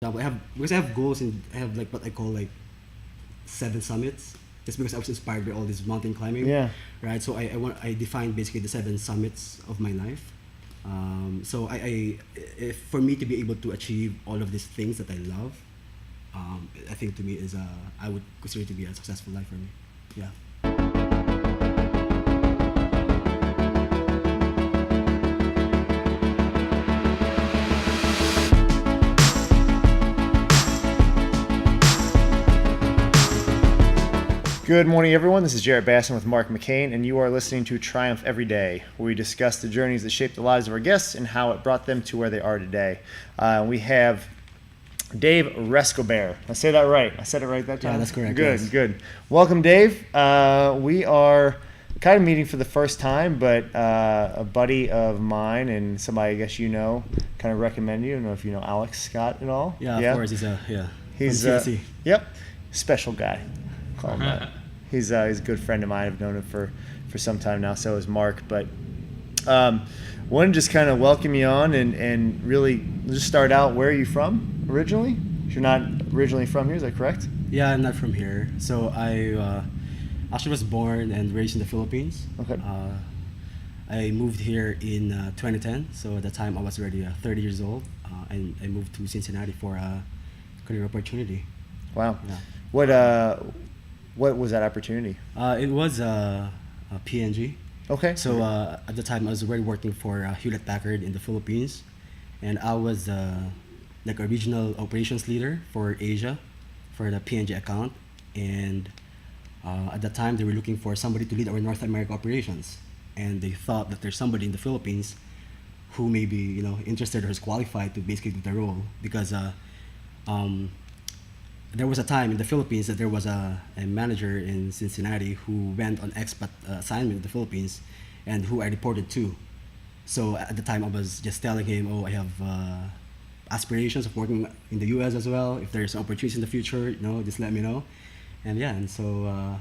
Because I have goals and I have like what I call like 7 summits. Just because I was inspired by all this mountain climbing, Yeah. right? So I defined basically the 7 summits of my life. If for me to be able to achieve all of these things that I love, I think to me is I would consider it to be a successful life for me. Yeah. Good morning, everyone. This is Jarrett Basson with Mark McCain, and you are listening to Triumph Every Day, where we discuss the journeys that shape the lives of our guests and how it brought them to where they are today. We have Dave Rescober. I say that right. I said it right that time? Yeah, that's correct. Good, Yes. good. Welcome, Dave. We are kind of meeting for the first time, but a buddy of mine and somebody I guess you know kind of recommended you. I don't know if you know Alex Scott at all. Yeah, of course. He's from CSC. Yep, special guy. Call him that. He's a good friend of mine. I've known him for some time now. So is Mark. But wanted to just kind of welcome you on and really just start out. Where are you from originally? You're not originally from here, is that correct? Yeah, I'm not from here. So I actually was born and raised in the Philippines. Okay. I moved here in 2010. So at the time I was already 30 years old, and I moved to Cincinnati for a career opportunity. Wow. Yeah. What was that opportunity? It was a PNG. Okay. So at the time, I was already working for Hewlett Packard in the Philippines, and I was like a regional operations leader for Asia, for the PNG account. And at the time, they were looking for somebody to lead our North America operations, and they thought that there's somebody in the Philippines who may be interested or is qualified to basically do the role because. There was a time in the Philippines that there was a manager in Cincinnati who went on expat assignment in the Philippines and who I reported to. So at the time I was just telling him, I have aspirations of working in the US as well. If there's opportunities in the future, just let me know. And so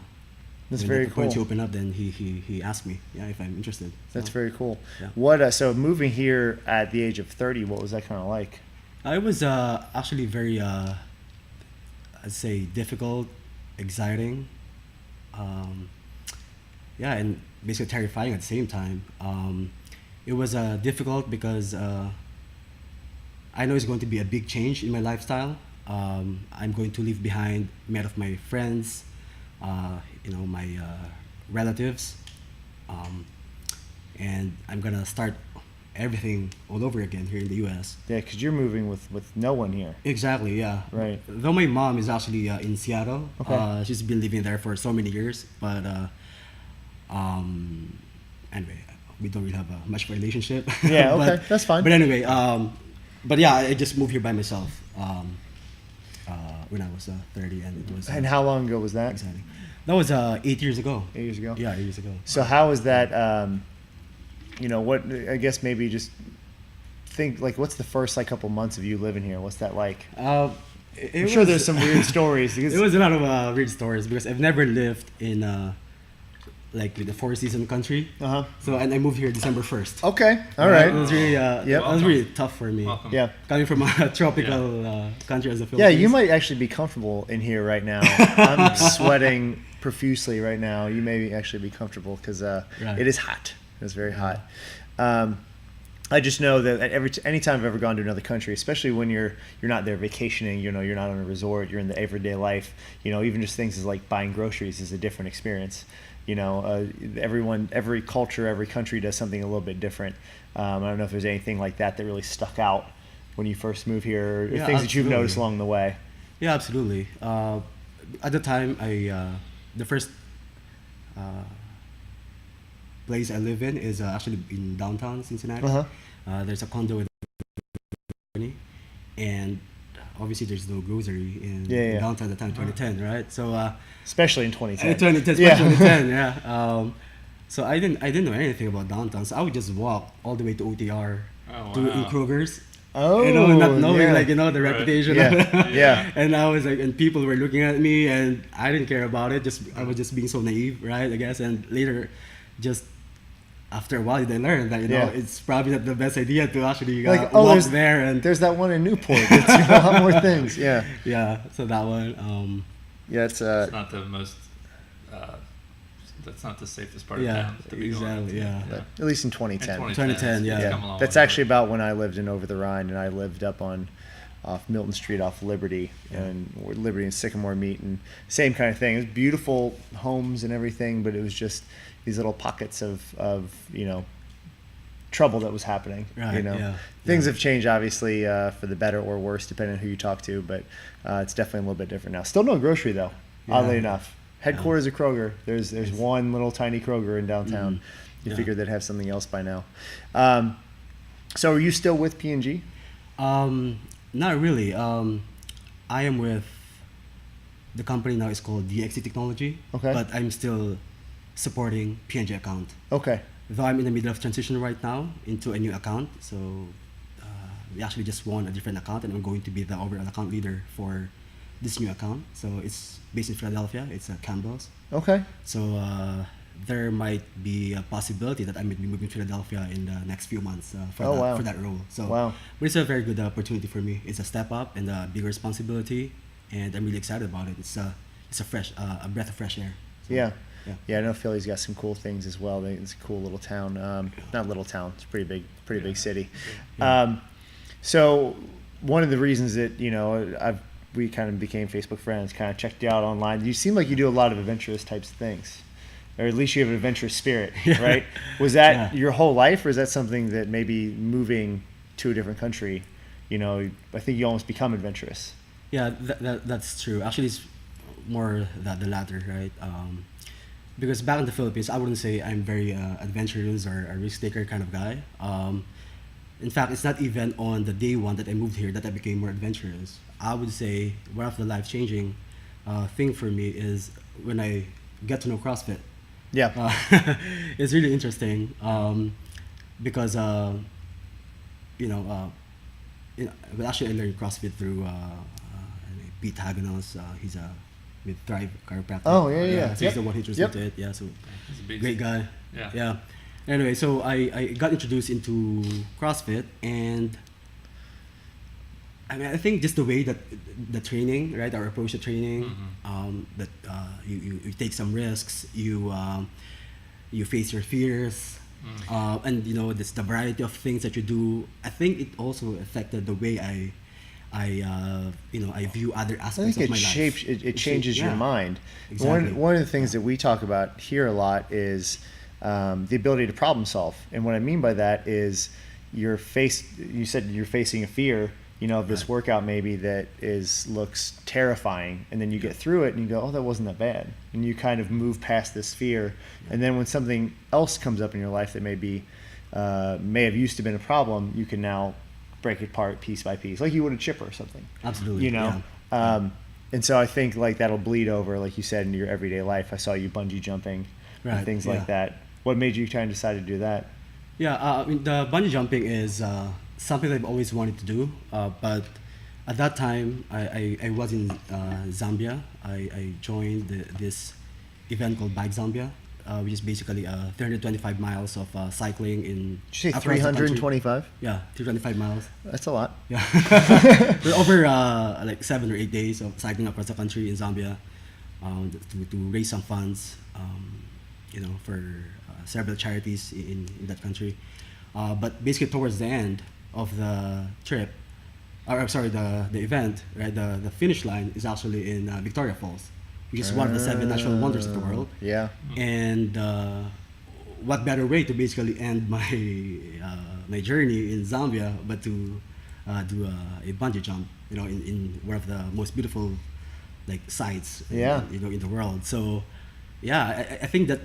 That's when very the opportunity cool. opened up, then he asked me, if I'm interested. That's So, very cool. yeah. What? So moving here at the age of 30, what was that kind of like? I was actually very, I'd say, difficult, exciting, and basically terrifying at the same time. It was difficult because I know it's going to be a big change in my lifestyle. I'm going to leave behind many of my friends, my relatives, and I'm gonna start everything all over again here in the U.S. Yeah, because you're moving with no one here. Exactly, yeah. Right. Though my mom is actually in Seattle, Okay. she's been living there for so many years. But anyway, we don't really have much of a relationship. Yeah, okay, but, that's fine. But anyway, I just moved here by myself when I was 30, and it was And how long ago was that? exciting. That was 8 years ago. 8 years ago. Yeah, 8 years ago. So how is that? What? I guess maybe just think like, what's the first like couple months of you living here? What's that like? I'm sure there's some weird stories. Because It was a lot of weird stories because I've never lived in like the four-season country. So and I moved here December 1st. Okay. All right. It was really Yep. it was really tough for me. Welcome. Yeah. Coming from a tropical country as the Yeah, Philippines. you might actually be comfortable in here right now. I'm sweating profusely right now. You may actually be comfortable because Right. it is hot. It's very hot. I just know that anytime I've ever gone to another country, especially when you're not there vacationing, you're not on a resort, you're in the everyday life. Even just things as like buying groceries is a different experience. Every culture, every country does something a little bit different. I don't know if there's anything like that really stuck out when you first moved here, or Yeah, things that you've absolutely. noticed along the way. Yeah, absolutely. At the time, the first place I live in is actually in downtown Cincinnati. Uh-huh. There's a condo with and obviously there's no grocery in Yeah. downtown at the time, 2010, right? So Especially in 2010. 2010, Yeah. 2010, yeah. So I didn't know anything about downtown, so I would just walk all the way to OTR Oh, to in wow. Kroger's. Oh, Not knowing yeah. the Right. reputation. Yeah, yeah. And I was like, and people were looking at me, and I didn't care about it. I was just being so naive, right? I guess. And later, just after a while, they learn that Yeah. it's probably not the best idea to actually Like, walk there and there's that one in Newport. It's a lot more things. Yeah. yeah. So that one, Yeah, it's It's not the most. That's not the safest part of yeah, town to be exactly, going. yeah. but at least in 2010. 2010, yeah. it's come a long That's way. actually about when I lived in Over the Rhine, and I lived up off Milton Street off Liberty, and Liberty and Sycamore meet, and same kind of thing. It was beautiful homes and everything, but it was just these little pockets of trouble that was happening. Right, yeah. Things Yeah. have changed, obviously, for the better or worse, depending on who you talk to, but it's definitely a little bit different now. Still no grocery though, oddly Yeah. enough. Headquarters of Kroger. There's one little tiny Kroger in downtown. You Yeah. figure they'd have something else by now. So are you still with P&G? Not really. I am with the company now. It's called DXC Technology. Okay. But I'm still supporting P&G account. Okay. Though I'm in the middle of transition right now into a new account, so we actually just won a different account, and I'm going to be the overall account leader for this new account. So it's based in Philadelphia. It's Campbell's. Okay. So there might be a possibility that I might be moving to Philadelphia in the next few months for that role. So, Wow. but it's a very good opportunity for me. It's a step up and a bigger responsibility, and I'm really excited about it. It's a fresh a breath of fresh air. So, Yeah. Yeah. Yeah, I know Philly's got some cool things as well. It's a cool little town. Not little town. It's a pretty big city. Yeah. So one of the reasons that we kind of became Facebook friends, kind of checked you out online. You seem like you do a lot of adventurous types of things, or at least you have an adventurous spirit, right? Was that your whole life, or is that something that maybe moving to a different country, I think you almost become adventurous? Yeah, that's true. Actually, it's more the latter, right? Because back in the Philippines, I wouldn't say I'm very adventurous or a risk taker kind of guy. In fact, it's not even on the day one that I moved here that I became more adventurous. I would say one of the life-changing thing for me is when I get to know CrossFit. Yeah. It's really interesting because well, actually I learned CrossFit through Pete Haganos. He's with Thrive Chiropractic. Oh, yeah. So he's the one who introduced it. Yeah, so He's a beast. great guy. Yeah. Anyway, so I got introduced into CrossFit, and I mean, I think just the way that the training, right, our approach to training, that you take some risks, you face your fears, and this the variety of things that you do. I think it also affected the way I view other I aspects think of my life. it changes your mind. Exactly. One of the things that we talk about here a lot is the ability to problem solve. And what I mean by that is you said you're facing a fear, of this workout maybe that looks terrifying, and then you get through it and you go, oh, that wasn't that bad. And you kind of move past this fear. And then when something else comes up in your life that may have used to been a problem, you can now break it apart piece by piece, like you would a chipper or something. Absolutely. Yeah. And so I think like that'll bleed over, like you said, into your everyday life. I saw you bungee jumping and Right, things like that. What made you kind of decide to do that? Yeah, I mean, the bungee jumping is something that I've always wanted to do, but at that time I was in Zambia. I joined this event called Bike Zambia, which is basically 325 miles of cycling in. Did you say across the country. 325? Yeah, 325 miles. That's a lot. Yeah, we're over like 7 or 8 days of cycling across the country in Zambia to raise some funds, for several charities in that country. But basically towards the end of the trip, or I'm sorry, the event, right? The finish line is actually in Victoria Falls, which is one of the 7 natural wonders of the world. Yeah. And what better way to basically end my my journey in Zambia but to do a bungee jump, in one of the most beautiful sites, in the world. So yeah, I think that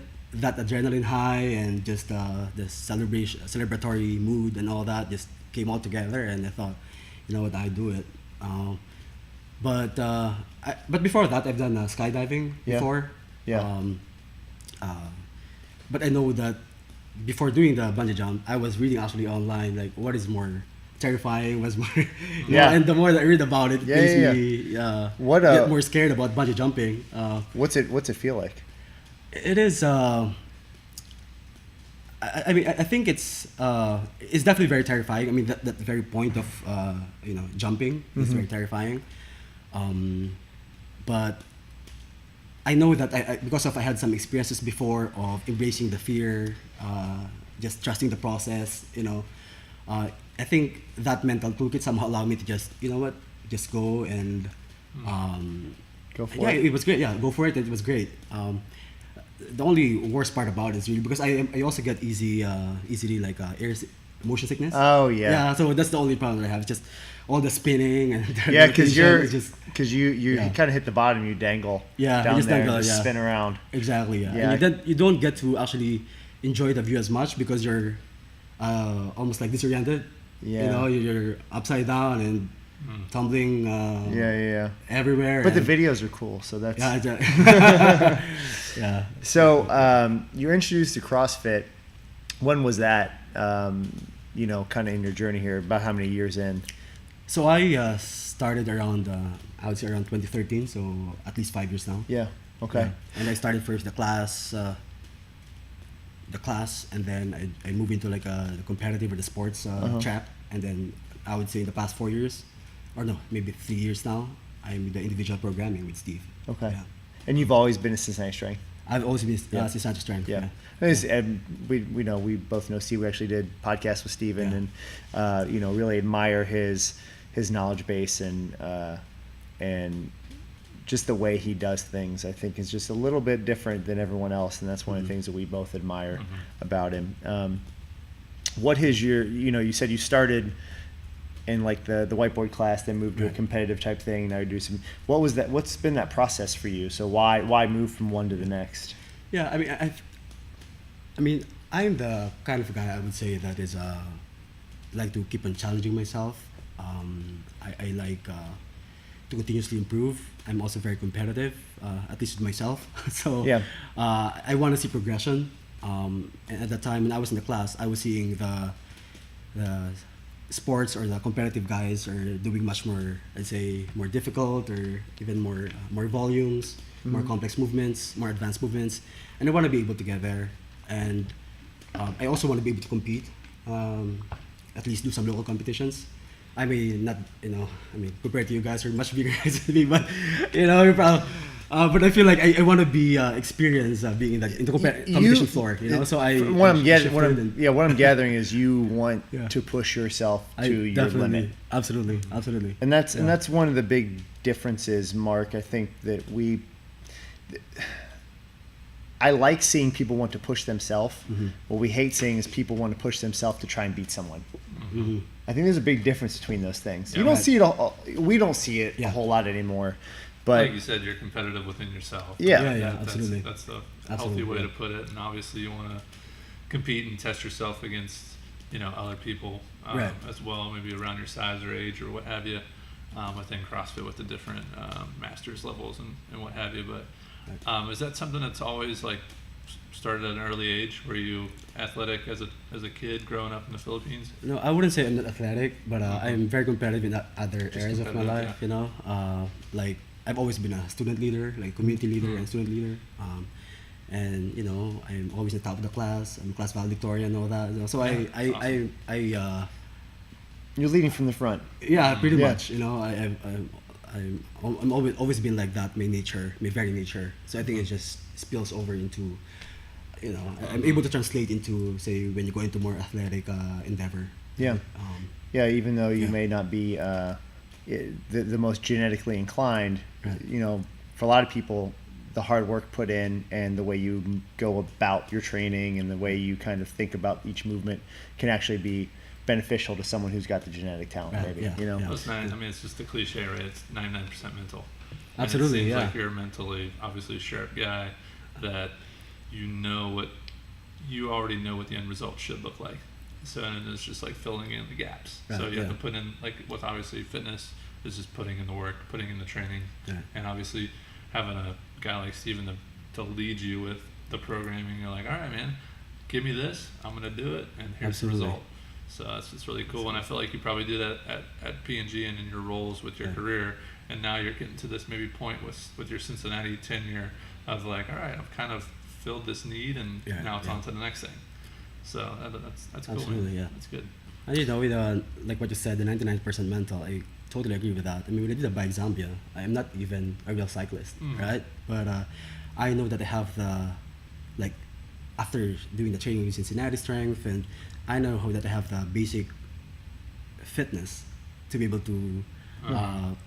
adrenaline high and just the celebratory mood and all that just came all together, and I thought, I do it. But before that, I've done skydiving before. Yeah. But I know that before doing the bungee jump, I was reading actually online what is more terrifying, what's more, and the more that I read about it, makes me get more scared about bungee jumping. What's it feel like? It is. I mean, I think it's definitely very terrifying. I mean, that very point of jumping is very terrifying. But I know that because I had some experiences before of embracing the fear, just trusting the process. I think that mental toolkit somehow allowed me to just just go and Go for yeah, it. it was great. Yeah, go for it. It was great. The only worst part about it is really because I also get easily like motion sickness. Oh yeah. Yeah, so that's the only problem that I have. Just all the spinning and the Yeah, because rotation, you Yeah. kind of hit the bottom, you dangle Yeah, down you just there, dangle, and just yeah. spin around. exactly, yeah. Yeah. And you don't get to actually enjoy the view as much because you're almost like disoriented. Yeah. You're upside down and tumbling Yeah. everywhere. But the and- videos are cool, so that's. Yeah, exactly. Yeah. So you're introduced to CrossFit. When was that? Kind of in your journey here. About how many years in? So I started around I would say around 2013, so at least 5 years now. Yeah. Okay. Yeah. And I started first the class, and then I moved into like the competitive or the sports track, and then I would say in the past 4 years, or no, maybe 3 years now, I'm in the individual programming with Steve. Okay. Yeah. And you've always been a Cincinnati strength. I've always been Yeah. Cincinnati Strength. Yeah. And we both know Steve. We actually did podcasts with Steven, and really admire his knowledge base and just the way he does things. I think is just a little bit different than everyone else, and that's one of the things that we both admire about him. What is your you said you started in like the whiteboard class, then moved to a Right. competitive type thing. Now you do some. What was that? What's been that process for you? So why move from one to the next? Yeah, I mean, I'm the kind of guy I would say that is like to keep on challenging myself. I like to continuously improve. I'm also very competitive, at least with myself. So Yeah. I want to see progression. And at that time when I was in the class, I was seeing the sports or the competitive guys are doing much more, I'd say, more difficult or even more volumes, more complex movements, more advanced movements, and I want to be able to get there. And I also want to be able to compete, at least do some local competitions. I mean, not compared to you guys, are much bigger guys than me, but you're probably. But I feel like I want to be experienced being in the competition floor. So From what I'm shifted and- what I'm gathering is you want Yeah. to push yourself I to your definitely, limit, absolutely. and that's one of the big differences, Mark. I think that I like seeing people want to push themselves. What we hate seeing is people want to push themselves to try and beat someone. I think there's a big difference between those things. You don't Right. see it all. We don't see it a Yeah. whole lot anymore, but Like you said, you're competitive within yourself. Yeah. Yeah, That's- absolutely. That's the healthy Absolutely, way yeah. to put it. And obviously, you want to compete and test yourself against other people Right. as well, maybe around your size or age or what have you. Within CrossFit with the different masters levels and what have you. But is that something that's always like started at an early age? Were you athletic as a kid growing up in the Philippines? No, I wouldn't say I'm not athletic, but I'm very competitive in other areas of my life. competitive, Like I've always been a student leader, like community leader and student leader. And I'm always the top of the class. I'm class valedictorian and all that. So I you're leading from the front. yeah, pretty Yeah. much. I'm always been like that. My very nature. So I think it just spills over into, I'm able to translate into, say, when you go into more athletic endeavor. Yeah. Yeah, even though you Yeah. may not be the most genetically inclined, Right. For a lot of people, the hard work put in and the way you go about your training and the way you kind of think about each movement can actually be beneficial to someone who's got the genetic talent, Right, maybe. yeah, yeah. Well, it's I mean, it's just the cliche, right? It's 99% mental. Absolutely, And it seems yeah. like you're a mentally, obviously sharp guy that you already know what the end result should look like. So and it's just like filling in the gaps. So Right, you have yeah. to put in, like with obviously fitness is just putting in the work, putting in the training, Yeah. and obviously having a guy like Steven to lead you with the programming. You're like, all right, man, give me this, I'm gonna do it, and here's Absolutely. the result. So it's really cool, and I feel like you probably do that at P&G and in your roles with your Yeah. career, and now you're getting to this maybe point with your Cincinnati tenure of like, all right, I've kind of filled this need, and Yeah, now it's yeah. on to the next thing. So that's cool. Absolutely, yeah. That's good. And with like what you said, the 99% mental, I totally agree with that. I mean, when I did the bike Zambia, I'm not even a real cyclist, right? But I know that I have the, like, after doing the training in Cincinnati Strength, and I know how that I have the basic fitness to be able to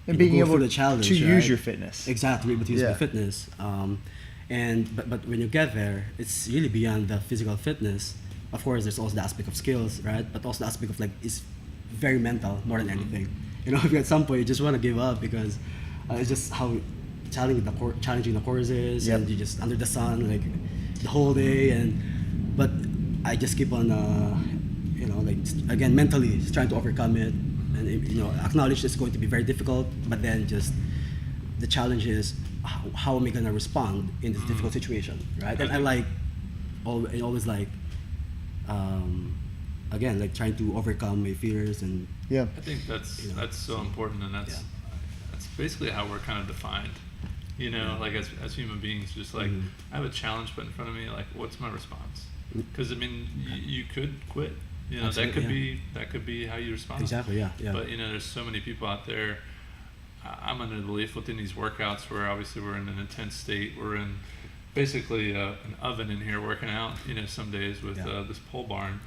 And being go able through the challenge, to right? use your fitness. Exactly, be able to use Yeah. my fitness. But when you get there, it's really beyond the physical fitness. Of course, there's also the aspect of skills, right? But also the aspect of, like, it's very mental more than anything. If you at some point you just want to give up because it's just how challenging the course is, Yep. and you just under the sun like the whole day. But I just keep on, like, again, mentally just trying to overcome it, and acknowledge it's going to be very difficult. But then just the challenge is how am I gonna respond in this difficult situation, right? And I always like, again, like, trying to overcome my fears and Yeah. I think that's so important, and that's basically how we're kind of defined. Like as human beings, just like I have a challenge put in front of me, like, what's my response? Because I mean, you could quit. Absolutely, that could be how you respond. Exactly, yeah. But there's so many people out there. I'm under the belief within these workouts where obviously we're in an intense state. We're in basically an oven in here working out. Some days with this pole barn,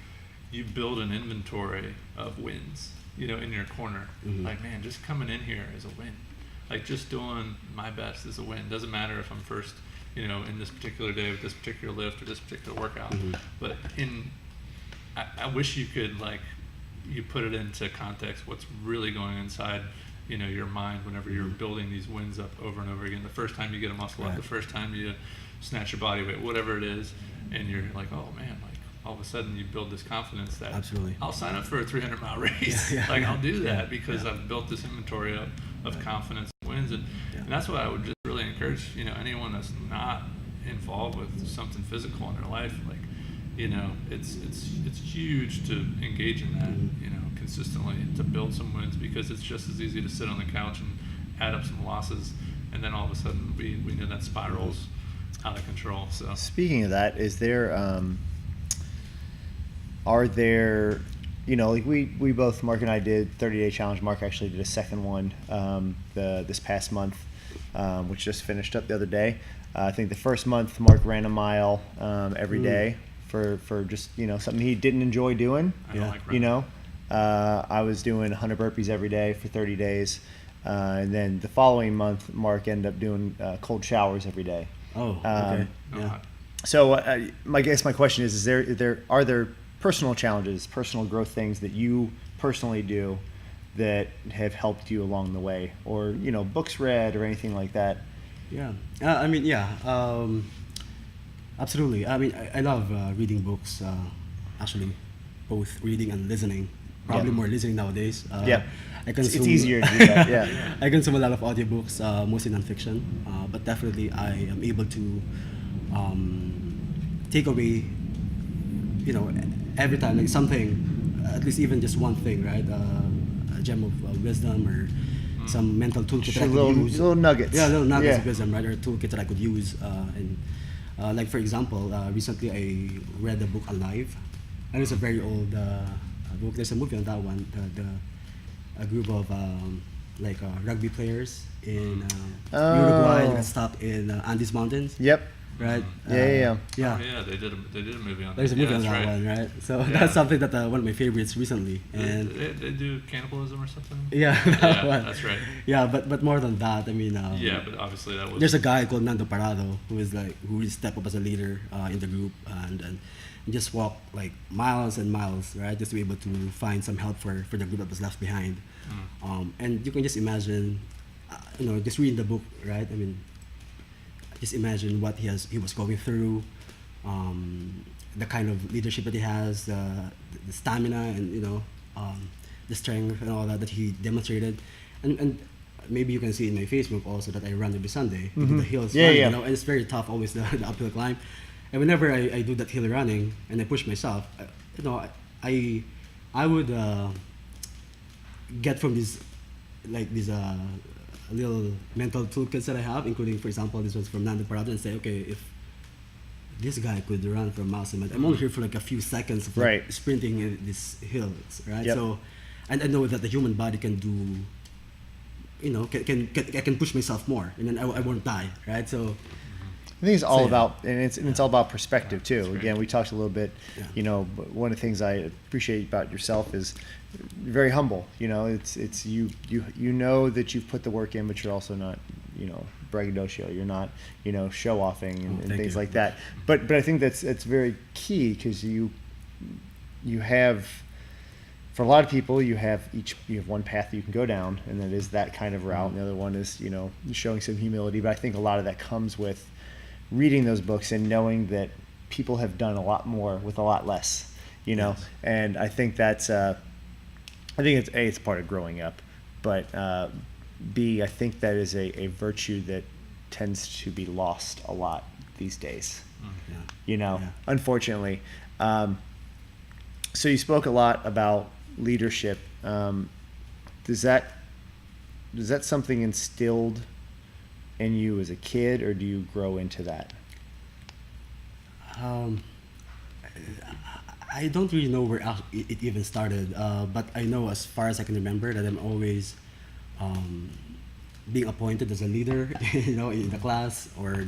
you build an inventory of wins. In your corner, like, man, just coming in here is a win. Like, just doing my best is a win. Doesn't matter if I'm first, in this particular day with this particular lift or this particular workout. But I wish you could, like, you put it into context what's really going inside your mind whenever you're building these wins up over and over again. The first time you get a muscle up, Right. the first time you snatch your body weight, whatever it is, and you're like, oh man, like, all of a sudden you build this confidence that Absolutely. I'll sign up for a 300-mile race. Yeah, Like, yeah, I'll do that yeah, because yeah. I've built this inventory up of confidence and wins, and Yeah. that's what I would just really encourage anyone that's not involved with something physical in their life. Like, it's huge to engage in that consistently, to build some wins, because it's just as easy to sit on the couch and add up some losses, and then all of a sudden we know that spirals out of control. So Speaking of that, is there are there, like we both, Mark and I did 30-day challenge. Mark actually did a second one this past month, which just finished up the other day. I think the first month Mark ran a mile every day for just something he didn't enjoy doing. I don't like running. I was doing 100 burpees every day for 30 days, and then the following month Mark ended up doing cold showers every day. Oh, okay. No, Yeah. So my question is are there personal challenges, personal growth things that you personally do that have helped you along the way, or books read or anything like that? Yeah. Absolutely. I mean, I love reading books. Actually, both reading and listening. Probably more listening nowadays. Yeah. I consume, It's easier to do that. Yeah. I consume a lot of audiobooks, mostly nonfiction. But definitely, I am able to take away, every time, like, something, at least even just one thing, right? A gem of wisdom, or some mental toolkit Just that I could use. little nuggets. Yeah, little nuggets Yeah. of wisdom, right? Or a toolkit that I could use. Like, for example, recently I read the book Alive. And it's a very old book. There's a movie on that one. A group of rugby players in Uruguay that got stuck in Andes Mountains, Yep. right? Yeah. Oh, yeah, they did a movie on that. There's a movie Yeah, on that's that right. one, right? So Yeah. that's something that one of my favorites recently. And They do cannibalism or something. yeah, that Yeah, one. that's right. Yeah, but more than that, I mean, Yeah, but obviously that was. there's a guy called Nando Parado who really stepped up as a leader in the group and just walked like miles and miles, right, just to be able to find some help for the group that was left behind. And you can just imagine, just reading the book, right? I mean, just imagine what he was going through, the kind of leadership that he has, the stamina, and the strength and all that he demonstrated, and maybe you can see in my Facebook also that I run every Sunday. I do the hills Yeah, run, yeah. and it's very tough always the uphill climb, and whenever I do that hill running and I push myself, I would get from these little mental toolkits that I have, including, for example, this was from Nando Parado, and say, okay, if this guy could run for miles. I'm only here for like a few seconds of like Right. sprinting in these hills, right? Yep. So, and I know that the human body can do, I can push myself more, and then I won't die, right? So, I think it's all yeah. about, and it's all about perspective too. That's great. Again, we talked a little bit, Yeah. but one of the things I appreciate about yourself is you're very humble. It's you know that you've put the work in, but you're also not, braggadocio. You're not, show offing and Thank things you. like that. But I think that's very key, because you have, for a lot of people, you have one path that you can go down, and that is that kind of route, and the other one is, showing some humility. But I think a lot of that comes with reading those books and knowing that people have done a lot more with a lot less, Yes. and I think that's I think it's part of growing up, but B, I think that is a virtue that tends to be lost a lot these days, Yeah. Yeah. unfortunately. So you spoke a lot about leadership. Does that something instilled in you as a kid, or do you grow into that? I don't really know where it even started, but I know as far as I can remember that I'm always being appointed as a leader, in the class, or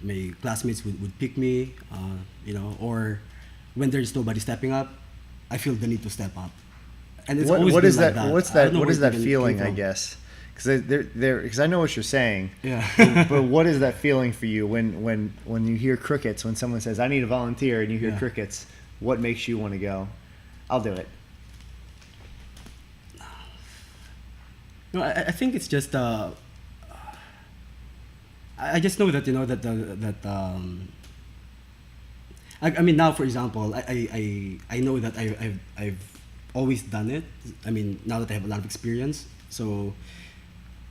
my classmates would pick me, or when there's nobody stepping up, I feel the need to step up, and it's always What been is like that? that. What's I that? don't know What where is it that even feeling? came I from. guess because I know what you're saying. Yeah. But what is that feeling for you when you hear crickets? When someone says, "I need a volunteer," and you hear Yeah. crickets, what makes you want to go? I'll do it. No, I think it's just I just know that I mean, now, for example, I know that I've always done it. I mean, now that I have a lot of experience, so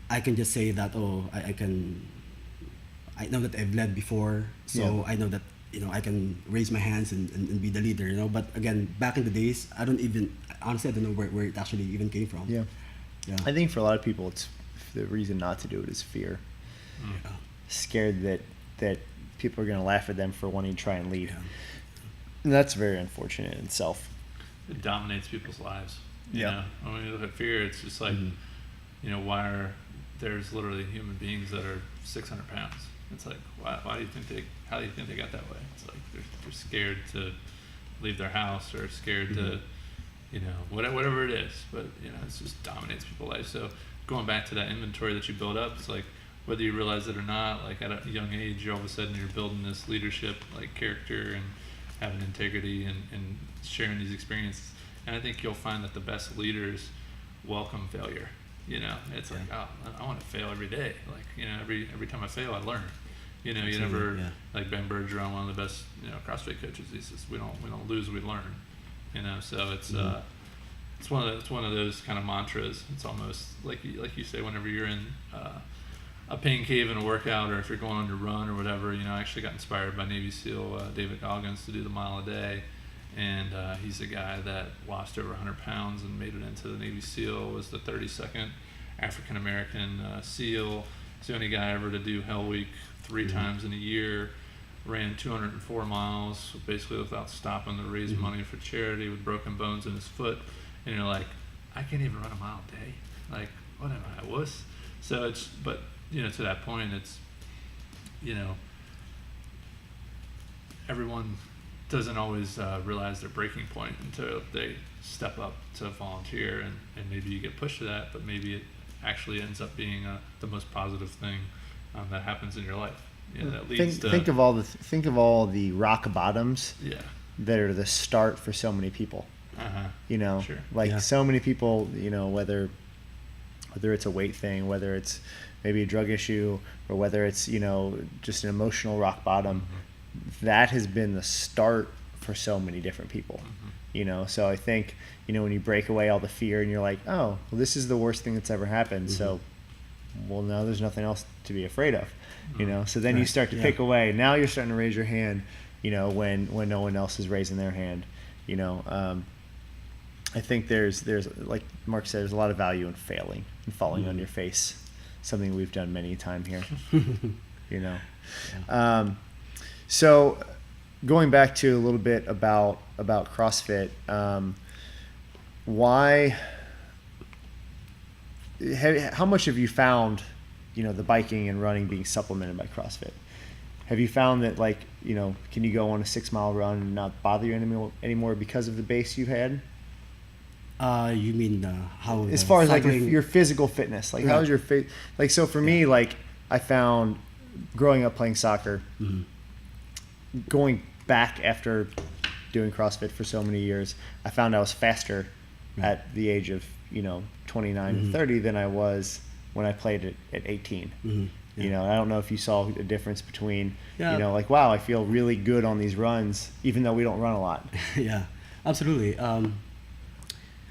I can just say that I know that I've led before, so Yeah. I know that I can raise my hands and be the leader. But again, back in the days, I don't know where it actually even came from. Yeah. Yeah. I think for a lot of people, it's the reason not to do it is fear. Yeah. Scared that people are going to laugh at them for wanting to try and lead. Yeah. And that's very unfortunate in itself. It dominates people's lives. Yeah. When you look at fear, it's just like, there's literally human beings that are 600 pounds. It's like, how do you think they got that way? It's like they're scared to leave their house, or scared to, whatever it is. But it just dominates people's lives. So going back to that inventory that you build up, it's like, whether you realize it or not, like at a young age, all of a sudden you're building this leadership, like character, and having integrity, and sharing these experiences. And I think you'll find that the best leaders welcome failure. It's like, I want to fail every day. Like, every time I fail, I learn. You never, yeah. like Ben Bergeron, one of the best, CrossFit coaches. He says, we don't lose, we learn. So it's it's one of those kind of mantras. It's almost like you say, whenever you're in a pain cave in a workout, or if you're going on your run or whatever. I actually got inspired by Navy SEAL David Goggins to do the mile a day, and he's a guy that lost over 100 pounds and made it into the Navy SEAL. Was the 32nd African American SEAL. He's the only guy ever to do Hell Week 3 times in a year. Ran 204 miles basically without stopping to raise money for charity, with broken bones in his foot. And you're like, I can't even run a mile a day. Like, what am I, a wuss? So but to that point, it's, everyone doesn't always realize their breaking point until they step up to volunteer, and maybe you get pushed to that, but maybe it actually ends up being the most positive thing that happens in your life. That leads to, Think of all the rock bottoms that are the start for so many people. Sure. Like Yeah. so many people, whether it's a weight thing, whether it's maybe a drug issue, or whether it's, just an emotional rock bottom, that has been the start for so many different people. So I think, when you break away all the fear and you're like, oh, well, this is the worst thing that's ever happened. So, well, now there's nothing else to be afraid of, so then you Right. start to Yeah. pick away. Now you're starting to raise your hand, when no one else is raising their hand, I think there's like Mark said, there's a lot of value in failing and falling on your face, something we've done many a time here. You know. Yeah. So going back to a little bit about CrossFit, how much have you found, the biking and running being supplemented by CrossFit? Have you found that, like, can you go on a 6-mile run and not bother you anymore because of the base you've had? You mean how? As far as like cycling- your physical fitness, like Right. how's your like? So for me, like I found growing up playing soccer, Mhm. going back after doing CrossFit for so many years, I found I was faster Right. at the age of 29 and 30 than I was when I played it at 18. Mhm. Yeah. I don't know if you saw a difference between, Yeah. like, wow, I feel really good on these runs, even though we don't run a lot. Yeah, absolutely.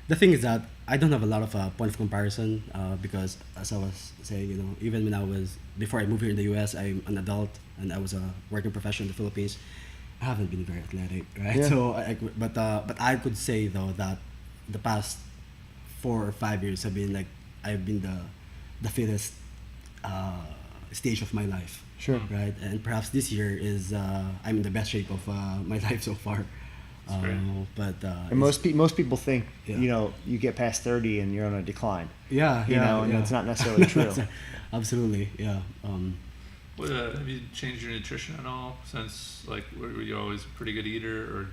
The thing is that I don't have a lot of point of comparison because, as I was saying, even when before I moved here in the U.S., I'm an adult and I was a working professional in the Philippines. I haven't been very athletic, right? Yeah. So, but I could say though that the past 4 or 5 years I've been the fittest stage of my life. Sure. Right, and perhaps this year is I'm in the best shape of my life so far. That's great. But And most people think, Yeah. you get past 30 and you're on a decline. yeah, And yeah. it's not necessarily true. Absolutely, yeah. What, have you changed your nutrition at all since, like, were you always a pretty good eater, or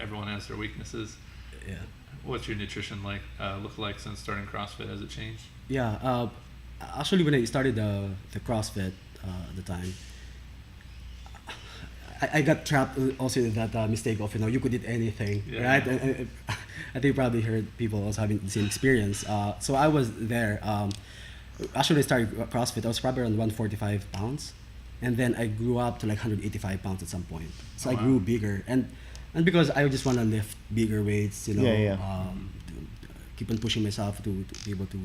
everyone has their weaknesses? Yeah. What's your nutrition look like since starting CrossFit? Has it changed? Yeah. Actually, when I started the CrossFit at the time, I got trapped also in that mistake of you could eat anything, Yeah. right? And I think you probably heard people also having the same experience. So I was there. Actually, I started CrossFit. I was probably around 145 pounds, and then I grew up to like 185 pounds at some point. So Oh, I wow. grew bigger, and because I just want to lift bigger weights, Yeah. to keep on pushing myself to be able to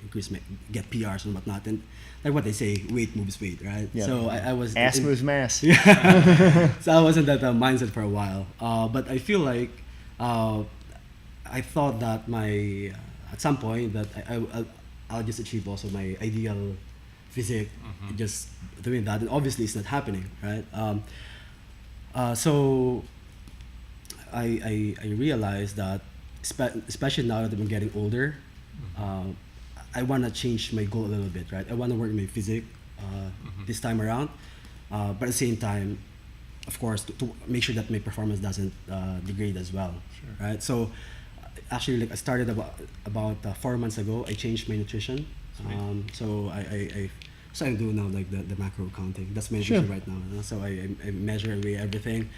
increase get PRs and whatnot. And like what they say, weight moves weight, right? Yeah. So I was Ass moves mass. so I was in that mindset for a while, but I feel like I thought that at some point that I'll just achieve also my ideal physique, just doing that, and obviously it's not happening, right? So I realized that especially now that I'm getting older, I want to change my goal a little bit, right? I want to work on my physique this time around, but at the same time, of course, to make sure that my performance doesn't degrade as well, Sure. right? So actually, like I started about 4 months ago. I changed my nutrition. Sweet. So I do now like the macro counting. That's my Sure. nutrition right now. So I measure and weigh everything.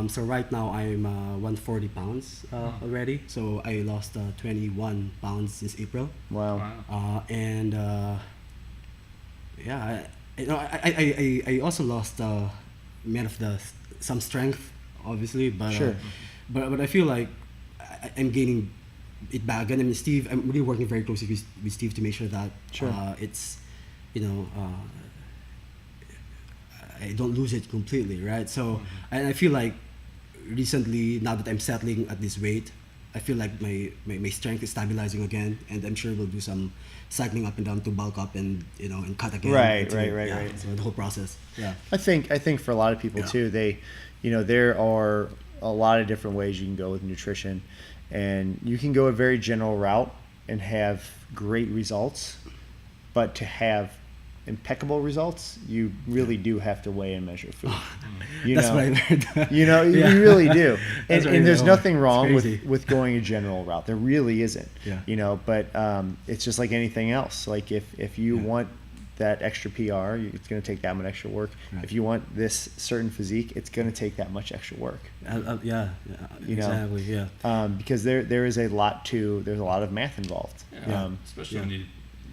So right now I'm 140 pounds already. So I lost 21 pounds since April. Wow. Wow. And yeah, I also lost some strength, obviously, but Sure. But I feel like I'm gaining it back. And I mean, Steve, I'm really working very closely with Steve to make sure that Sure. it's I don't lose it completely, right? So and I feel like recently, now that I'm settling at this weight, I feel like my strength is stabilizing again, and I'm sure we'll do some cycling up and down to bulk up and and cut again. Right. Yeah, so the whole process. Yeah. I think for a lot of people Yeah. too, there are a lot of different ways you can go with nutrition, and you can go a very general route and have great results, but to have impeccable results, you really do have to weigh and measure food. That's what I learned. You Yeah. really do. That's what I And there's know. nothing It's wrong crazy. with going a general route. There really isn't. Yeah. But it's just like anything else. Like if you Yeah. want that extra PR, it's going to take that much extra work. Right. If you want this certain physique, it's going to take that much extra work. Yeah. You know. Exactly. Yeah. Because there's a lot of math involved. Yeah. Especially yeah. when you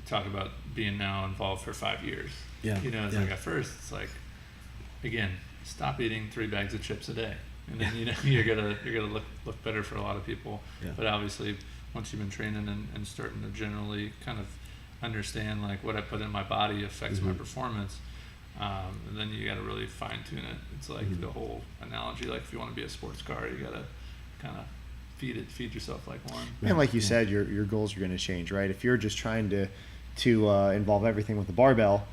talk about being now involved for 5 years. Yeah. It's Yeah. like at first it's like, again, stop eating 3 bags of chips a day, and then you're gonna look better for a lot of people. Yeah. But obviously, once you've been training and starting to generally kind of understand like what I put in my body affects my performance, and then you got to really fine tune it. It's like the whole analogy, like if you want to be a sports car, you got to kind of feed yourself like one. And like you Yeah. said, your goals are going to change, right? If you're just trying to to involve everything with the barbell,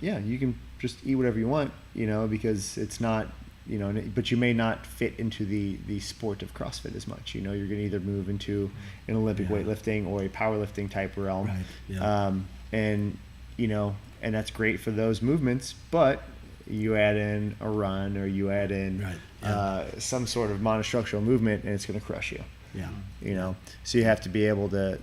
yeah, you can just eat whatever you want, because it's not, but you may not fit into the sport of CrossFit as much. You're going to either move into an Olympic weightlifting or a powerlifting type realm. Right. Yeah. And, and that's great for those movements, but you add in a run or you add in some sort of monostructural movement and it's going to crush you. Yeah. So you have to be able to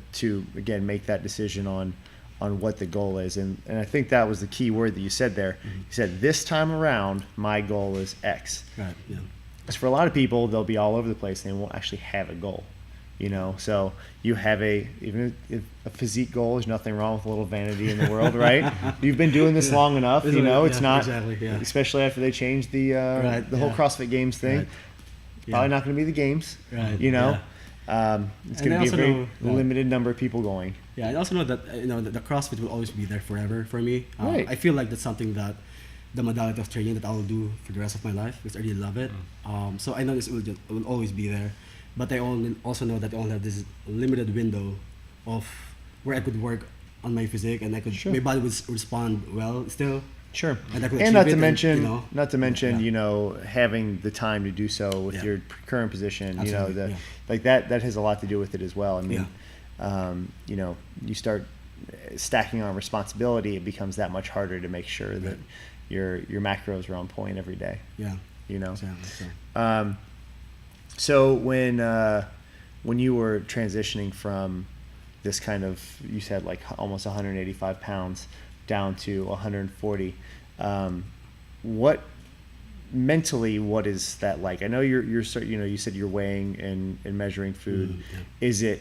again, make that decision on what the goal is. And I think that was the key word that you said there. You said, this time around, my goal is X. Right. Yeah. Because for a lot of people, they'll be all over the place and they won't actually have a goal. So you have even if a physique goal, there's nothing wrong with a little vanity in the world, right? You've been doing this long enough, it's not, especially after they changed the whole CrossFit Games thing. Right. Probably not going to be the games, Right. it's going to be a very limited number of people going. Yeah, I also know that the CrossFit will always be there forever for me. Right. I feel like that's something that the modality of training that I will do for the rest of my life because I really love it. So I know this will always be there, but I also know that I only have this limited window of where I could work on my physique and my body would respond well still. Sure, And I could and achieve it not to mention, having the time to do so with your current position. Absolutely, like that has a lot to do with it as well. I mean, you start stacking on responsibility, it becomes that much harder to make sure that your macros are on point every day. Yeah. Exactly. So when you were transitioning from this kind of, you said like almost 185 pounds down to 140, mentally, what is that like? I know you said you're weighing and measuring food. Is it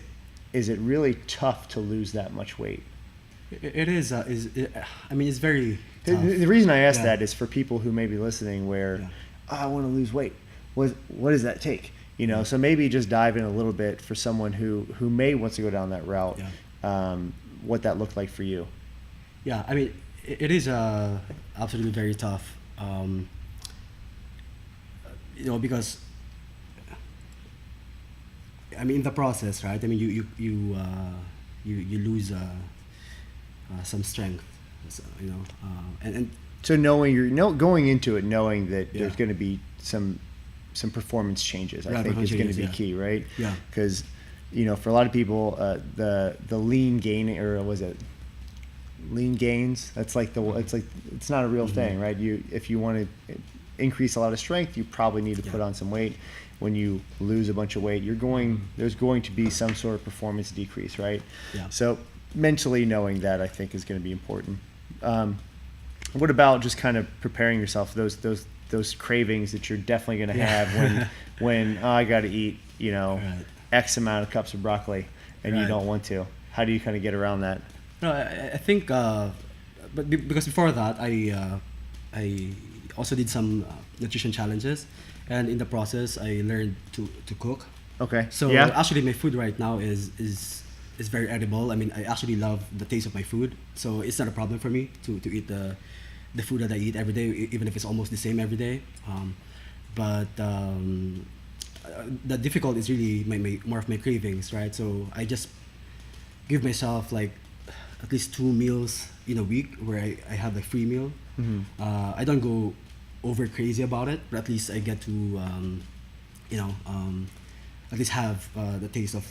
really tough to lose that much weight? It is. It's very tough. The reason I ask that is for people who may be listening where, I want to lose weight. What does that take? So maybe just dive in a little bit for someone who may want to go down that route, what that looked like for you. Yeah, it is absolutely very tough. Because in the process, right? You lose some strength, and so going into it, knowing that there's going to be some performance changes, I think is going to be key, right? Yeah. Because for a lot of people, the lean gain, or was it lean gains? That's like it's not a real thing, right? If you want to increase a lot of strength, you probably need to put on some weight. When you lose a bunch of weight, there's going to be some sort of performance decrease, right? Yeah. So mentally knowing that, I think, is going to be important. What about just kind of preparing yourself for those cravings that you're definitely going to have when I got to eat, X amount of cups of broccoli and you don't want to? How do you kind of get around that? No, I think, but because before that, I also did some nutrition challenges, and in the process, I learned to cook. Okay. So actually, my food right now is very edible. I actually love the taste of my food, so it's not a problem for me to eat the food that I eat every day, even if it's almost the same every day. But the difficult is really more of my cravings, right? So I just give myself like at least 2 meals in a week where I have a free meal. I don't go over crazy about it, but at least I get to at least have the taste of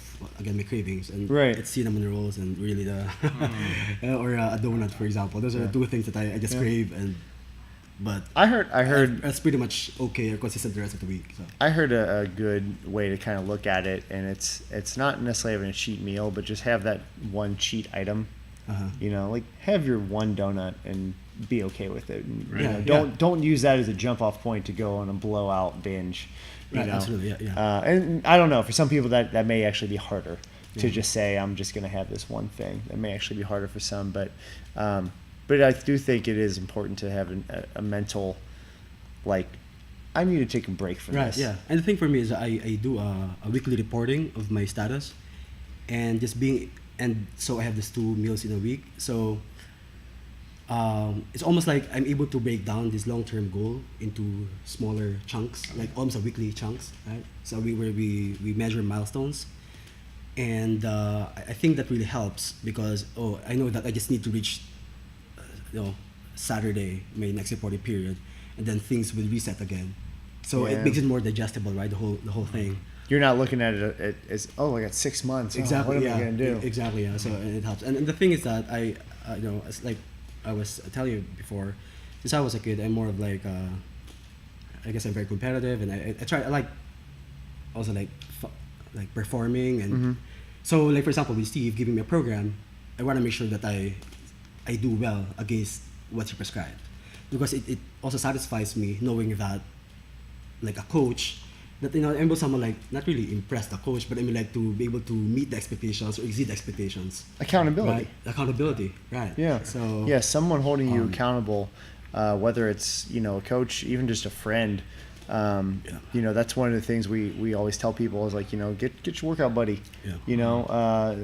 my cravings, and it's cinnamon rolls and really or a donut, for example. Those are the two things that I just crave, but I heard it's pretty much okay or consistent the rest of the week. So I heard a good way to kind of look at it, and it's not necessarily having a cheat meal, but just have that one cheat item. Like have your one donut and be okay with it. And, don't use that as a jump off point to go on a blowout binge. Absolutely, and I don't know, for some people that may actually be harder to just say, I'm just going to have this one thing. That may actually be harder for some, but I do think it is important to have a mental, like, I need to take a break from this. Yeah. And the thing for me is I do a weekly reporting of my status, and so I have these 2 meals in a week. So it's almost like I'm able to break down this long-term goal into smaller chunks, like almost a weekly chunks, right? So we measure milestones, And I think that really helps because I know that I just need to reach Saturday, my next reporting period, and then things will reset again. So Yeah. it makes it more digestible, right? The whole thing. You're not looking at it as, I got 6 months. Exactly. What yeah. am I gonna do? Exactly. Yeah. So it helps. And the thing is that it's like I was telling you before, since I was a kid, I'm more of like, I guess I'm very competitive, and I try. I like also like performing, and so like for example with Steve giving me a program, I want to make sure that I do well against what he prescribed, because it also satisfies me knowing that like a coach, that I'm able someone like not really impress the coach, but I mean like to be able to meet the expectations or exceed the expectations. Accountability. Right? Accountability, right? Yeah. So yeah, someone holding you accountable, whether it's a coach, even just a friend. That's one of the things we always tell people is like get your workout buddy. Yeah.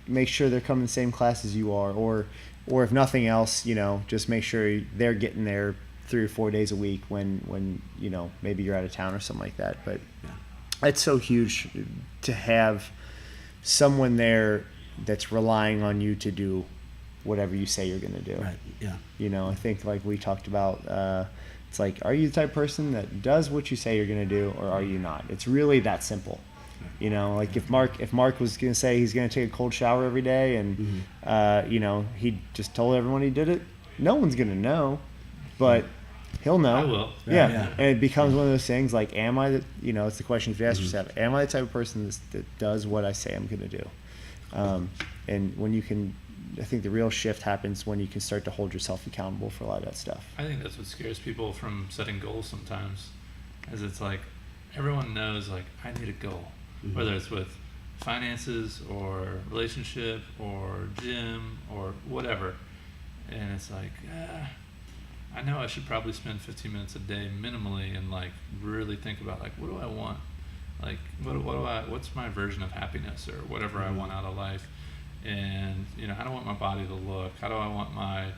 Make sure they're coming the same class as you are, or if nothing else, just make sure they're getting there 3 or 4 days a week when maybe you're out of town or something like that. But it's so huge to have someone there that's relying on you to do whatever you say you're going to do. Right. Yeah. I think like we talked about, it's like, are you the type of person that does what you say you're going to do, or are you not? It's really that simple. Like if Mark was going to say he's going to take a cold shower every day and, he just told everyone he did it, no one's going to know, but he'll know. I will. Yeah. And it becomes one of those things like, am I it's the question you have to ask yourself, am I the type of person that does what I say I'm going to do? And when you can, I think the real shift happens when you can start to hold yourself accountable for a lot of that stuff. I think that's what scares people from setting goals sometimes, is it's like everyone knows like I need a goal, whether it's with finances or relationship or gym or whatever, and it's like I know I should probably spend 15 minutes a day minimally and like really think about like what do I want, like what's my version of happiness or whatever I want out of life. And how do I want my body to look? How do I want my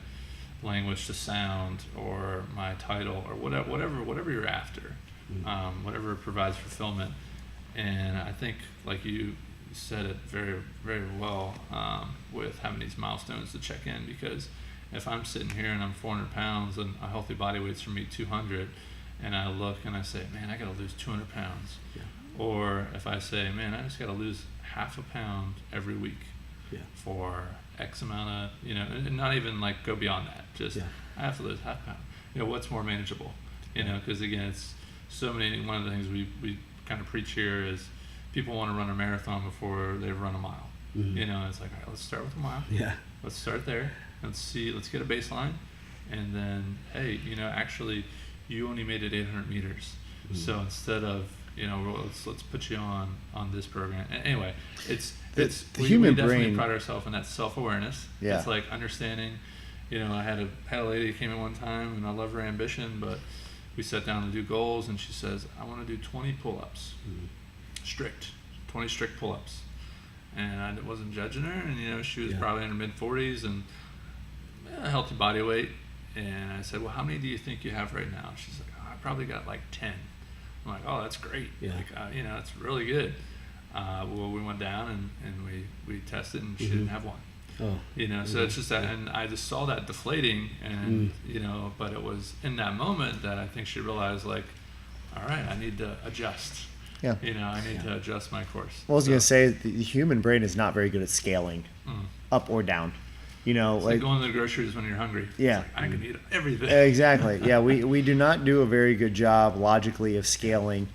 language to sound, or my title, or whatever you're after, whatever provides fulfillment. And I think, like you said it very, very well, with having these milestones to check in. Because if I'm sitting here and I'm 400 pounds and a healthy body weight's for me 200, and I look and I say, man, I got to lose 200 pounds. Yeah. Or if I say, man, I just got to lose half a pound every week. Yeah. For X amount of, and not even like go beyond that. Just I have to lose half a pound. What's more manageable? Because again, it's so many. One of the things we kind of preach here is people want to run a marathon before they run a mile. It's like, all right, let's start with a mile. Yeah. Let's start there. Let's get a baseline, and then hey, actually, you only made it 800 meters. So instead of let's put you on this program. Anyway, we human definitely brain. pride ourselves in that self-awareness. Yeah. It's like understanding. I had a lady that came in one time, and I love her ambition, but we sat down to do goals, and she says, I want to do 20 pull-ups, 20 strict pull-ups, and I wasn't judging her, and she was probably in her mid-40s and a healthy body weight, and I said, well, how many do you think you have right now? She's like, I probably got like 10. I'm like, oh, that's great. Yeah. Like, it's really good. Well, we went down and we tested, and she didn't have one. Oh. So it's just that, and I just saw that deflating, and but it was in that moment that I think she realized, like, all right, I need to adjust. Yeah. I need to adjust my course. Well, I was gonna say the human brain is not very good at scaling up or down. It's like going to the groceries when you're hungry. Yeah. It's like, I can eat everything. Exactly. Yeah, we do not do a very good job logically of scaling,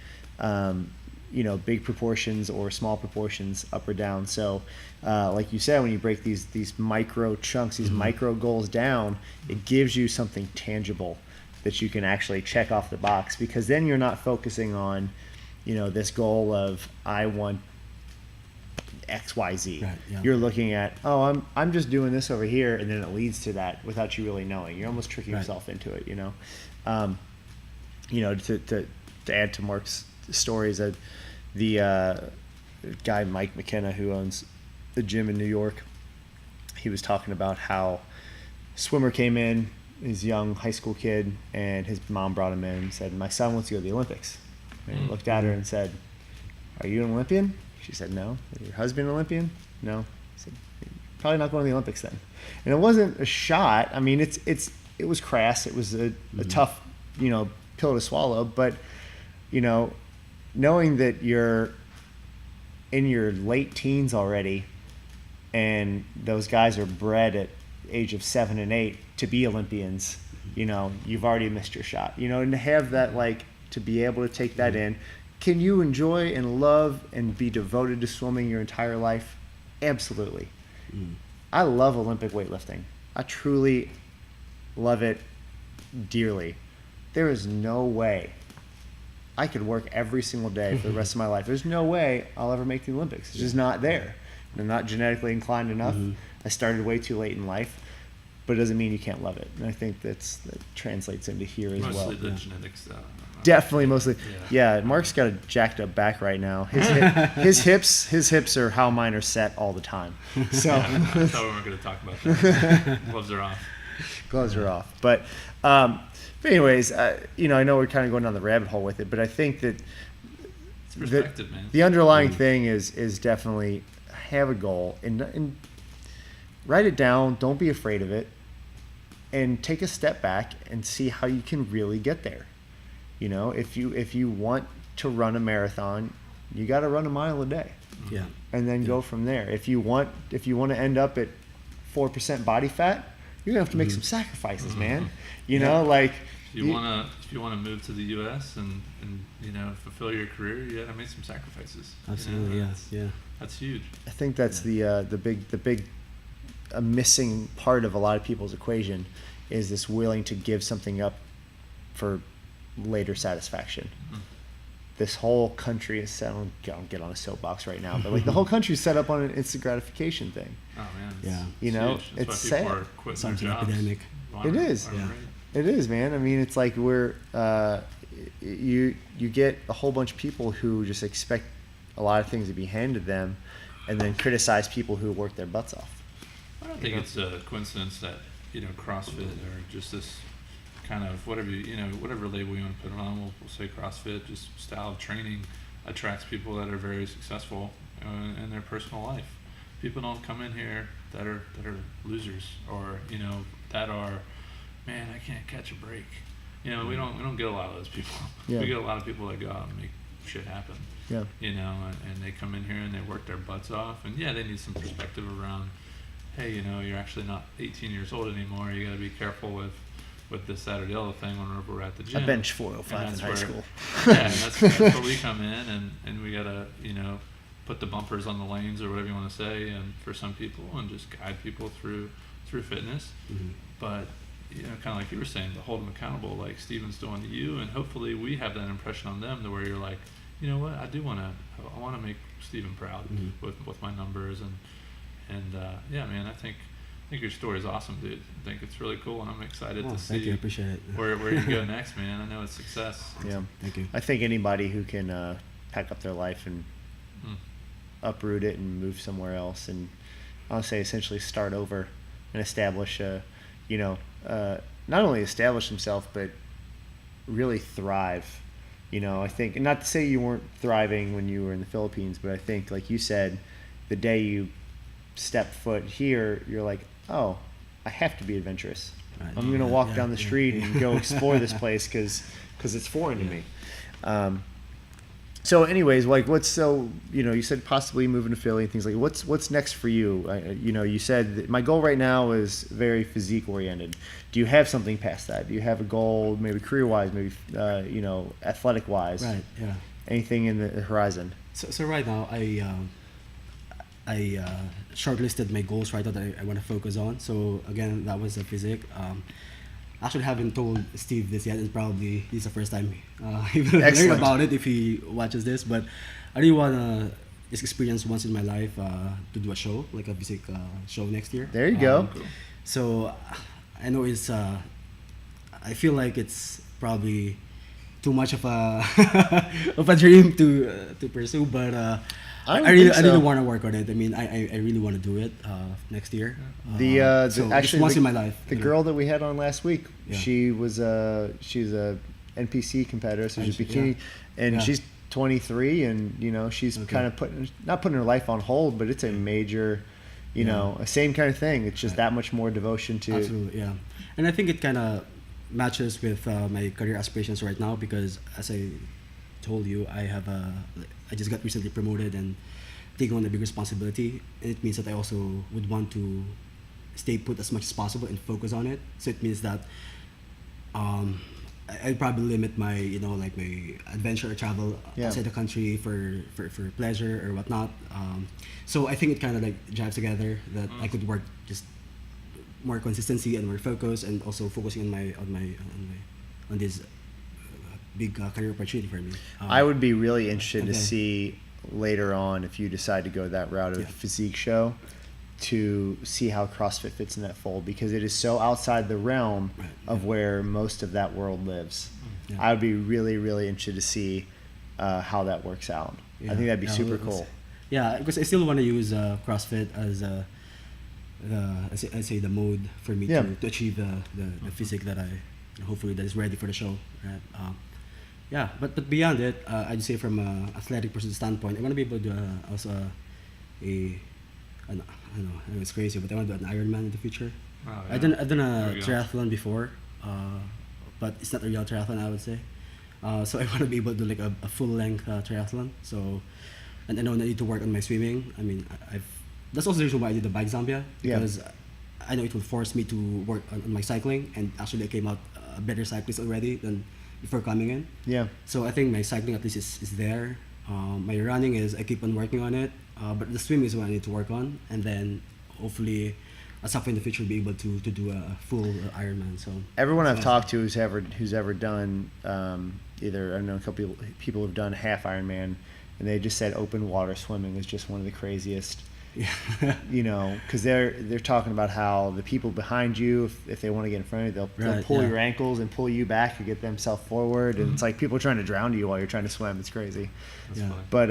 big proportions or small proportions up or down. So, like you said, when you break these micro chunks, these micro goals down, it gives you something tangible that you can actually check off the box, because then you're not focusing on, this goal of I want XYZ. Right, yeah. You're looking at, I'm just doing this over here, and then it leads to that without you really knowing. You're almost tricking yourself into it, to add to Mark's stories, that the guy Mike McKenna, who owns the gym in New York, he was talking about how swimmer came in, he's a young high school kid, and his mom brought him in and said, my son wants to go to the Olympics. And he looked at her and said, are you an Olympian? She said, no. Your husband an Olympian? No. I said, probably not going to the Olympics then. And it wasn't a shot. I mean, it was crass. It was a tough, pill to swallow. But, knowing that you're in your late teens already, and those guys are bred at age of 7 and 8 to be Olympians, you've already missed your shot. And to have that, to be able to take that in. Can you enjoy and love and be devoted to swimming your entire life? Absolutely. I love Olympic weightlifting. I truly love it dearly. There is no way I could work every single day for the rest of my life. There's no way I'll ever make the Olympics. It's just not there. I'm not genetically inclined enough. I started way too late in life, but it doesn't mean you can't love it. And I think that translates into here as well. Mostly the genetics, though. Definitely, mostly. Yeah, Mark's got a jacked up back right now. His hips are how mine are set all the time. So I thought we weren't going to talk about that. Gloves are off. Gloves are off. But anyways, I know we're kind of going down the rabbit hole with it, but I think that It's perspective, man. the underlying thing is definitely have a goal and write it down. Don't be afraid of it, and take a step back and see how you can really get there. If you want to run a marathon, you got to run a mile a day. Yeah. And then go from there. If you want to end up at 4% body fat, you're gonna have to make some sacrifices, man. If you want to move to the U.S. and fulfill your career, you got to make some sacrifices. Absolutely, That's huge. I think that's the big missing part of a lot of people's equation is this willing to give something up for later satisfaction. This whole country is set on, I'll get on a soapbox right now, but the whole country is set up on an instant gratification thing. Oh man, it's why people sad. are quitting Sounds their jobs. epidemic. It is. It is, man. I mean, it's like you get a whole bunch of people who just expect a lot of things to be handed them, and then criticize people who work their butts off. I don't think it's a coincidence that CrossFit or just this kind of whatever label you want to put it on. We'll say CrossFit, just style of training attracts people that are very successful in their personal life. People don't come in here that are losers or that are, man, I can't catch a break. We don't get a lot of those people. Yeah. We get a lot of people that go out and make shit happen. Yeah. And they come in here and they work their butts off, and they need some perspective around, hey, you're actually not 18 years old anymore. You got to be careful with this, that, or the other thing whenever we're at the gym. I bench 405 in high school. Yeah, and that's where we come in, and we got to put the bumpers on the lanes or whatever you want to say, and for some people, and just guide people through fitness. But kind of like you were saying, to hold them accountable, like Steven's doing to you, and hopefully we have that impression on them to where you're like, you know what, I want to make Steven proud with my numbers, and man, I think your story is awesome, dude. I think it's really cool, and I'm excited to see Thank you, I appreciate it. where you go next, man. I know it's success. Yeah. Thank you. I think anybody who can pack up their life and uproot it and move somewhere else, and I'll say essentially start over and establish not only establish himself but really thrive. I think, not to say you weren't thriving when you were in the Philippines, but I think, like you said, the day you step foot here, you're like, oh, I have to be adventurous. Right. I'm going to walk down the street and go explore this place because it's foreign to me. So anyways, you said possibly moving to Philly and things like, what's next for you? You said that my goal right now is very physique oriented. Do you have something past that? Do you have a goal, maybe career wise, maybe athletic wise? Right. Yeah. Anything in the horizon? So right now I shortlisted my goals right now that I want to focus on. So again, that was a physique. Actually haven't told Steve this yet. It's probably the first time he will learn about it if he watches this. But I really want to just experience once in my life to do a show, like a physique show next year. There you go. Cool. So I know it's I feel like it's probably too much of a of a dream to pursue, but I really want to work on it. I mean, I really want to do it next year. Actually, once in my life. The girl that we had on last week, Yeah. she's a NPC competitor, so she's bikini, and 23, and she's kind of not putting her life on hold, but it's a major, same kind of thing. It's just that much more devotion to. Absolutely, yeah. And I think it kind of matches with my career aspirations right now, because as I told you, I just got recently promoted and taking on a big responsibility, and it means that I also would want to stay put as much as possible and focus on it. So it means that I'd probably limit my my adventure or travel outside the country for pleasure or whatnot. So I think it kind of like jives together that I could work just more consistency and more focus, and also focusing on this big career opportunity for me. I would be really interested to see later on, if you decide to go that route of a physique show, to see how CrossFit fits in that fold, because it is so outside the realm of where most of that world lives. I would be really, really interested to see how that works out. I think that'd be super cool. Yeah, because I still want to use CrossFit as I say the mode for me to achieve the physique that hopefully that is ready for the show. Right? But beyond it, I'd say from an athletic person standpoint, I want to be able to also I know it's crazy, but I want to do an Ironman in the future. Oh, yeah. I've done a triathlon before, but it's not a real triathlon, I would say. So I want to be able to do like a full length triathlon. So, and I know I need to work on my swimming. I mean, that's also the reason why I did the bike Zambia, because I know it will force me to work on my cycling, and actually I came out a better cyclist already than before coming in. Yeah. So I think my cycling at least is there. My running is I keep on working on it, but the swimming is what I need to work on, and then hopefully at some point in the future be able to do a full Ironman. So everyone I've talked to who's ever done either, I know a couple people who've done half Ironman, and they just said open water swimming is just one of the craziest. Because they're talking about how the people behind you, if they want to get in front of you, they'll pull your ankles and pull you back to get themselves forward, and it's like people are trying to drown you while you're trying to swim. It's crazy. But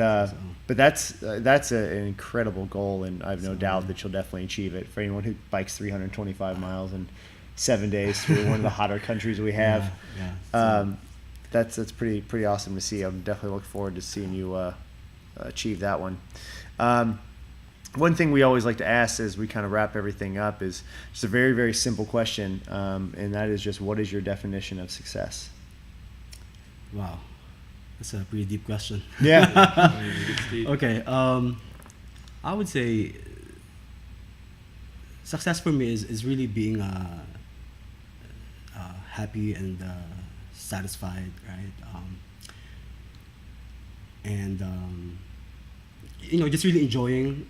that's an incredible goal, and I have no doubt that you'll definitely achieve it. For anyone who bikes 325 miles in 7 days through one of the hotter countries we have, that's pretty awesome to see. I'm definitely looking forward to seeing you achieve that one. One thing we always like to ask as we kind of wrap everything up is just a very, very simple question, and that is just, what is your definition of success? Wow, that's a pretty deep question. Yeah. Okay, I would say success for me is really being happy and satisfied, right? Just really enjoying,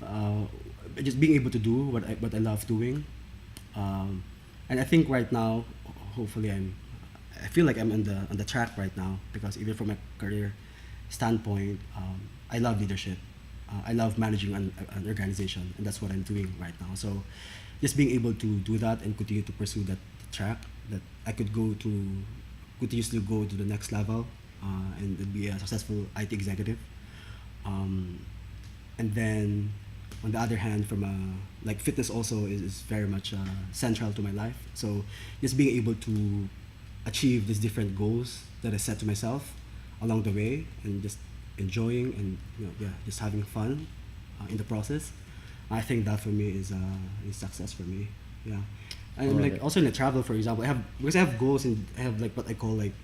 just being able to do what I love doing, and I think right now, hopefully, I feel like I'm on the track right now, because even from a career standpoint, I love leadership, I love managing an organization, and that's what I'm doing right now. So, just being able to do that and continue to pursue that track, that I could continuously go to the next level, and be a successful IT executive. And then, on the other hand, like fitness also is very much central to my life. So just being able to achieve these different goals that I set to myself along the way, and just enjoying and just having fun in the process. I think that for me is success for me. Yeah, and like also in the travel, for example, because I have goals, and I have like what I call like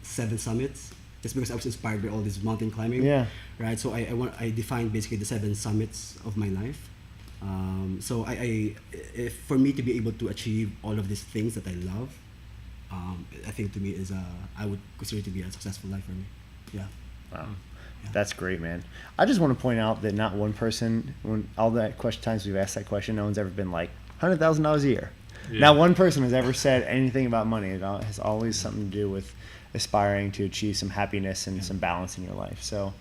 7 summits. Just because I was inspired by all this mountain climbing, right? So I defined basically the 7 summits of my life. So if for me to be able to achieve all of these things that I love, I think to me I would consider it to be a successful life for me. Yeah. Wow. Yeah. That's great, man. I just want to point out that not one person, when all the times we've asked that question, no one's ever been like $100,000 a year. Yeah. Not one person has ever said anything about money. It has always something to do with aspiring to achieve some happiness and some balance in your life. So,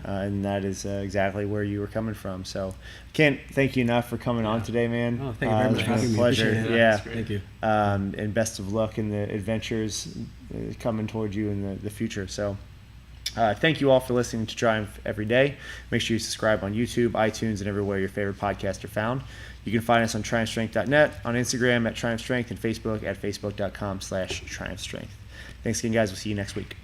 and that is exactly where you were coming from. So, can't thank you enough for coming on today, man. Oh, thank you very much for having me. Pleasure. Yeah. Thank you. And best of luck in the adventures coming toward you in the future. So, thank you all for listening to Triumph Every Day. Make sure you subscribe on YouTube, iTunes, and everywhere your favorite podcasts are found. You can find us on TriumphStrength.net, on Instagram at TriumphStrength, and Facebook at Facebook.com/TriumphStrength. Thanks again, guys. We'll see you next week.